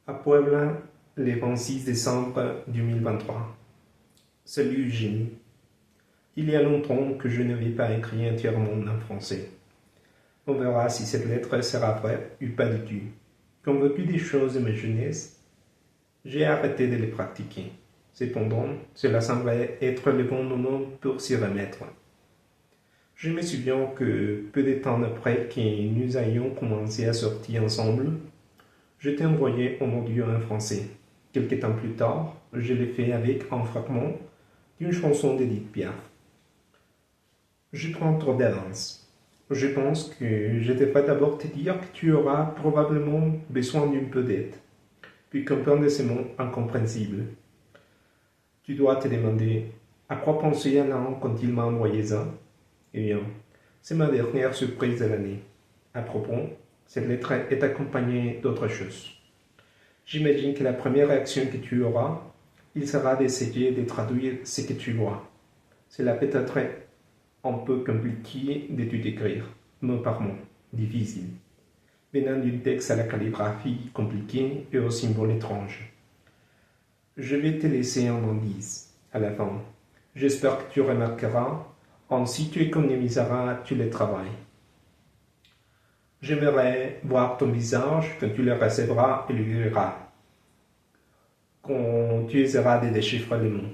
À Puebla, le 26 décembre 2023. Salut Eugénie. Il y a longtemps que je n'avais pas écrit entièrement en français. On verra si cette lettre sera vraie ou pas du tout. Comme beaucoup des choses de ma jeunesse, j'ai arrêté de les pratiquer. Cependant, cela semblait être le bon moment pour s'y remettre. Je me souviens que peu de temps après que nous ayons commencé à sortir ensemble, je t'ai envoyé en audio en français. Quelque temps plus tard, je l'ai fait avec un fragment d'une chanson d'Edith Piaf. Je prends trop d'avance. Je pense que je devrais d'abord te dire que tu auras probablement besoin d'un peu d'aide, puis comprendre ces mots incompréhensibles. Tu dois te demander à quoi penser Alain quand il m'a envoyé ça. Eh bien, c'est ma dernière surprise de l'année. À propos, cette lettre est accompagnée d'autre chose. J'imagine que la première réaction que tu auras, il sera d'essayer de traduire ce que tu vois. Cela peut être un peu compliqué de tout écrire, mot par mot, difficile, venant d'un texte à la calligraphie compliquée et aux symboles étranges. Je vais te laisser un indice à la fin. J'espère que tu remarqueras, ainsi tu économiseras tout le travail. J'aimerais voir ton visage quand tu le recevras et le liras, quand tu essaieras de déchiffrer les mots.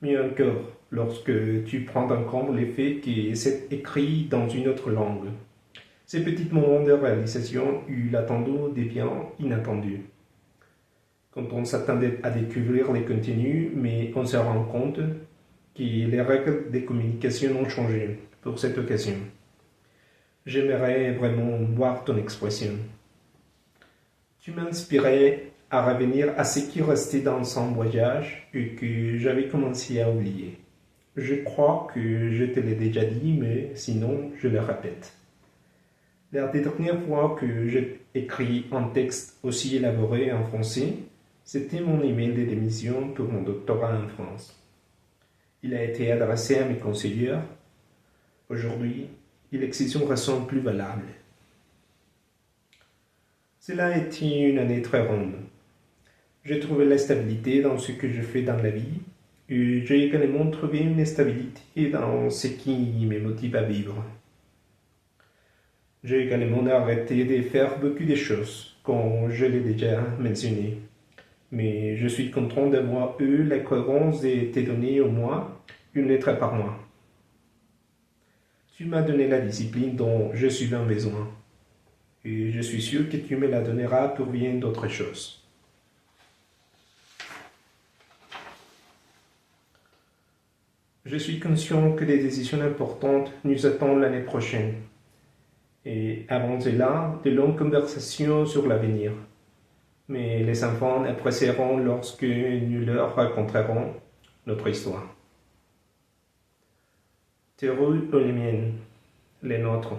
Mieux encore, lorsque tu prends en compte le fait que c'est écrit dans une autre langue. Ces petits moments de réalisation où l'attendu devient inattendu. Quand on s'attendait à découvrir les contenus, mais on se rend compte que les règles de communication ont changé pour cette occasion. J'aimerais vraiment voir ton expression. Tu m'inspirais à revenir à ce qui restait dans son voyage et que j'avais commencé à oublier. Je crois que je te l'ai déjà dit, mais sinon je le répète. La dernière fois que j'ai écrit un texte aussi élaboré en français, c'était mon email de démission pour mon doctorat en France. Il a été adressé à mes conseillers. Aujourd'hui, il existe une raison plus valable. Cela a été une année très ronde. J'ai trouvé la stabilité dans ce que je fais dans la vie et j'ai également trouvé une stabilité dans ce qui me motive à vivre. J'ai également arrêté de faire beaucoup de choses, comme je l'ai déjà mentionné. Mais je suis content d'avoir eu la cohérence de te donner au moins une lettre par mois. Tu m'as donné la discipline dont je suis en besoin. Et je suis sûr que tu me la donneras pour bien d'autres choses. Je suis conscient que des décisions importantes nous attendent l'année prochaine. Et avant cela, de longues conversations sur l'avenir. Mais les enfants apprécieront lorsque nous leur raconterons notre histoire. Tes rues ou les miennes, les nôtres.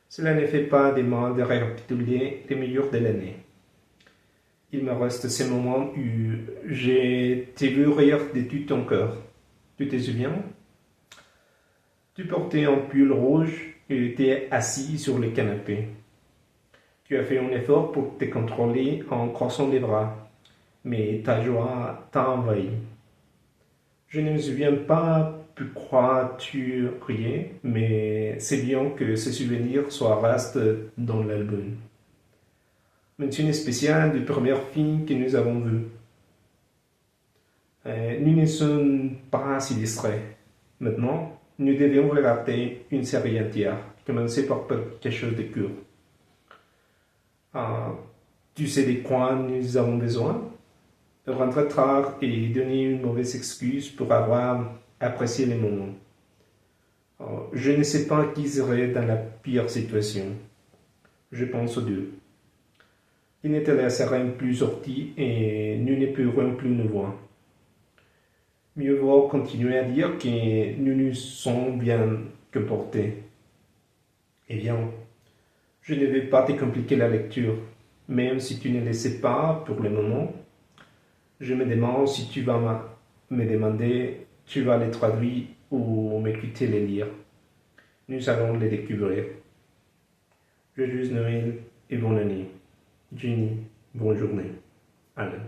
Cela ne fait pas des mal de récapituler les meilleurs de l'année. Il me reste ces moments où j'ai te vu rire de tout ton cœur. Tu te souviens? Tu portais un pull rouge et étais assis sur le canapé. Tu as fait un effort pour te contrôler en croisant les bras, mais ta joie t'a envahi. Je ne me souviens pas pourquoi tu riais, mais c'est bien que ce souvenir soit resté dans l'album. Mention spéciale de première fille que nous avons vue. Nous ne sommes pas si distraits. Maintenant, nous devions regarder une série entière, commencer par quelque chose de court. Tu sais de quoi nous avons besoin? Rentrer tard et donner une mauvaise excuse pour avoir apprécié les moments. Je ne sais pas qui serait dans la pire situation. Je pense aux deux. Ils ne te laisseraient plus sortis et nous ne pourrons plus nous voir. Mieux vaut continuer à dire que nous nous sommes bien comportés. Eh bien, je ne vais pas te compliquer la lecture, même si tu ne le sais pas pour le moment. Je me demande si tu vas me demander, tu vas les traduire ou m'écouter les lire. Nous allons les découvrir. Joyeux Noël et bonne année. Jenny, bonne journée. Alain.